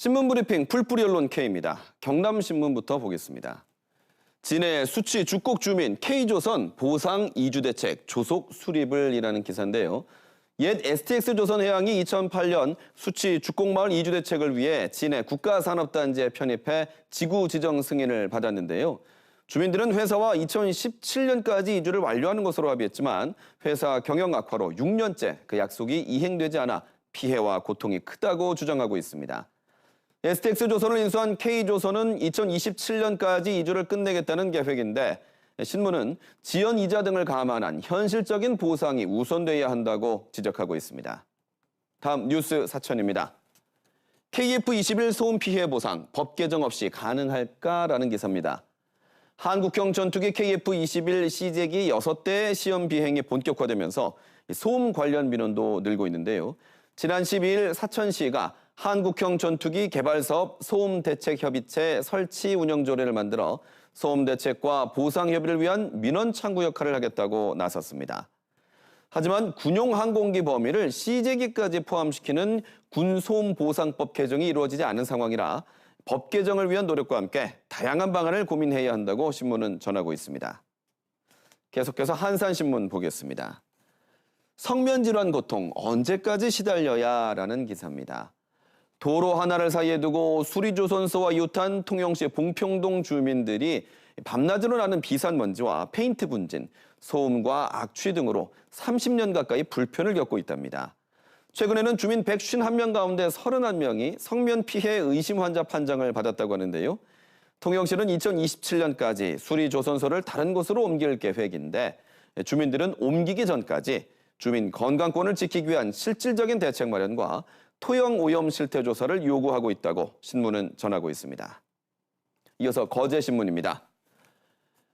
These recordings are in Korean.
신문브리핑 풀뿌리 언론 K입니다. 경남신문부터 보겠습니다. 진해 수치 주곡 주민 K조선 보상 이주 대책 조속 수립을이라는 기사인데요. 옛 STX조선해양이 2008년 수치 주곡마을 이주 대책을 위해 진해 국가산업단지에 편입해 지구 지정 승인을 받았는데요. 주민들은 회사와 2017년까지 이주를 완료하는 것으로 합의했지만 회사 경영 악화로 6년째 그 약속이 이행되지 않아 피해와 고통이 크다고 주장하고 있습니다. STX조선을 인수한 K조선은 2027년까지 이주를 끝내겠다는 계획인데 신문은 지연 이자 등을 감안한 현실적인 보상이 우선돼야 한다고 지적하고 있습니다. 다음 뉴스 사천입니다. KF21 소음 피해 보상 법 개정 없이 가능할까라는 기사입니다. 한국형 전투기 KF21 C제기 6대의 시험 비행이 본격화되면서 소음 관련 민원도 늘고 있는데요. 지난 12일 사천시가 한국형 전투기 개발사업 소음대책협의체 설치 운영 조례를 만들어 소음대책과 보상협의를 위한 민원 창구 역할을 하겠다고 나섰습니다. 하지만 군용 항공기 범위를 C제기까지 포함시키는 군소음보상법 개정이 이루어지지 않은 상황이라 법 개정을 위한 노력과 함께 다양한 방안을 고민해야 한다고 신문은 전하고 있습니다. 계속해서 한산신문 보겠습니다. 성면질환 고통 언제까지 시달려야?라는 기사입니다. 도로 하나를 사이에 두고 수리조선소와 이웃한 통영시 봉평동 주민들이 밤낮으로 나는 비산먼지와 페인트 분진, 소음과 악취 등으로 30년 가까이 불편을 겪고 있답니다. 최근에는 주민 151명 가운데 31명이 성면 피해 의심 환자 판정을 받았다고 하는데요. 통영시는 2027년까지 수리조선소를 다른 곳으로 옮길 계획인데 주민들은 옮기기 전까지 주민 건강권을 지키기 위한 실질적인 대책 마련과 토형 오염 실태 조사를 요구하고 있다고 신문은 전하고 있습니다. 이어서 거제신문입니다.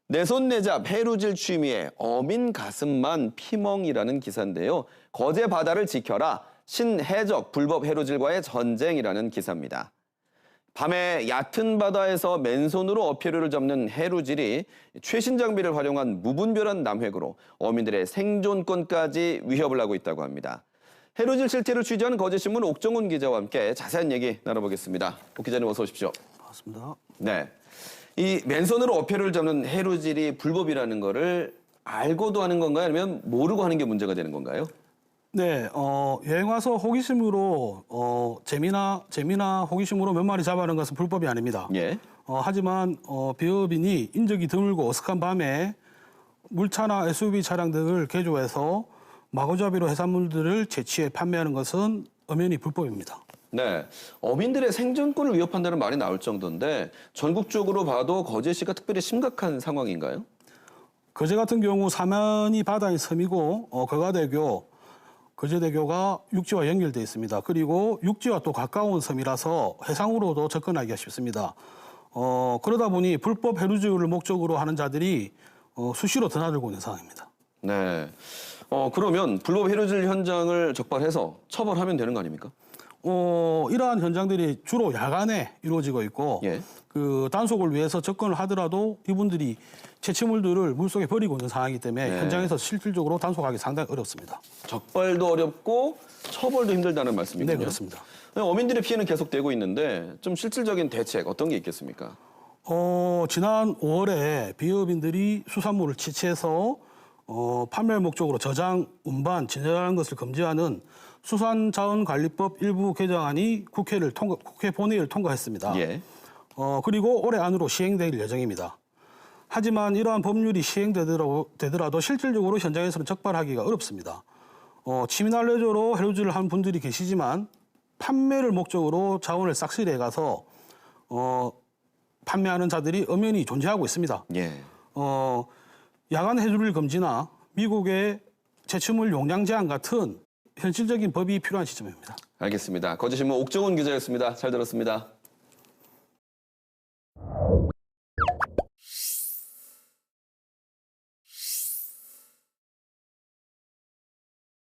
내손내잡 해루질 취미에 어민 가슴만 피멍이라는 기사인데요. 거제 바다를 지켜라 신해적 불법 해루질과의 전쟁이라는 기사입니다. 밤에 얕은 바다에서 맨손으로 어패류를 잡는 해루질이 최신 장비를 활용한 무분별한 남획으로 어민들의 생존권까지 위협을 하고 있다고 합니다. 해루질 실태를 취재한 거제신문 옥정훈 기자와 함께 자세한 얘기 나눠보겠습니다. 옥 기자님 어서 오십시오. 반갑습니다. 네, 이 맨손으로 어패류를 잡는 해루질이 불법이라는 거를 알고도 하는 건가요? 아니면 모르고 하는 게 문제가 되는 건가요? 네, 여행 와서 호기심으로 재미나 호기심으로 몇 마리 잡아는 것은 불법이 아닙니다. 예. 하지만 비업인이 인적이 드물고 어색한 밤에 물차나 SUV 차량 등을 개조해서 마구잡이로 해산물들을 채취해 판매하는 것은 엄연히 불법입니다. 네, 어민들의 생존권을 위협한다는 말이 나올 정도인데 전국적으로 봐도 거제시가 특별히 심각한 상황인가요? 거제 같은 경우 사면이 바다인 섬이고 거제대교가 육지와 연결되어 있습니다. 그리고 육지와 또 가까운 섬이라서 해상으로도 접근하기가 쉽습니다. 그러다 보니 불법 해루질을 목적으로 하는 자들이 수시로 드나들고 있는 상황입니다. 네. 그러면 불법 해루질 현장을 적발해서 처벌하면 되는 거 아닙니까? 이러한 현장들이 주로 야간에 이루어지고 있고 예. 그 단속을 위해서 접근을 하더라도 이분들이 채취물들을 물속에 버리고 있는 상황이기 때문에 네. 현장에서 실질적으로 단속하기 상당히 어렵습니다. 적발도 어렵고 처벌도 힘들다는 말씀이군요. 네, 그렇습니다. 어민들의 피해는 계속되고 있는데 좀 실질적인 대책 어떤 게 있겠습니까? 지난 5월에 비업인들이 수산물을 채취해서 판매 목적으로 저장, 운반, 진열하는 것을 금지하는 수산자원관리법 일부 개정안이 국회 본회의를 통과했습니다. 예. 그리고 올해 안으로 시행될 예정입니다. 하지만 이러한 법률이 시행되더라도 실질적으로 현장에서는 적발하기가 어렵습니다. 취미날레조로 해루질을 한 분들이 계시지만 판매를 목적으로 자원을 싹쓸이해 가서 판매하는 자들이 엄연히 존재하고 있습니다. 예. 야간 해루질 금지나 미국의 채취물 용량 제한 같은 현실적인 법이 필요한 시점입니다. 알겠습니다. 거제신문 옥정훈 기자였습니다. 잘 들었습니다.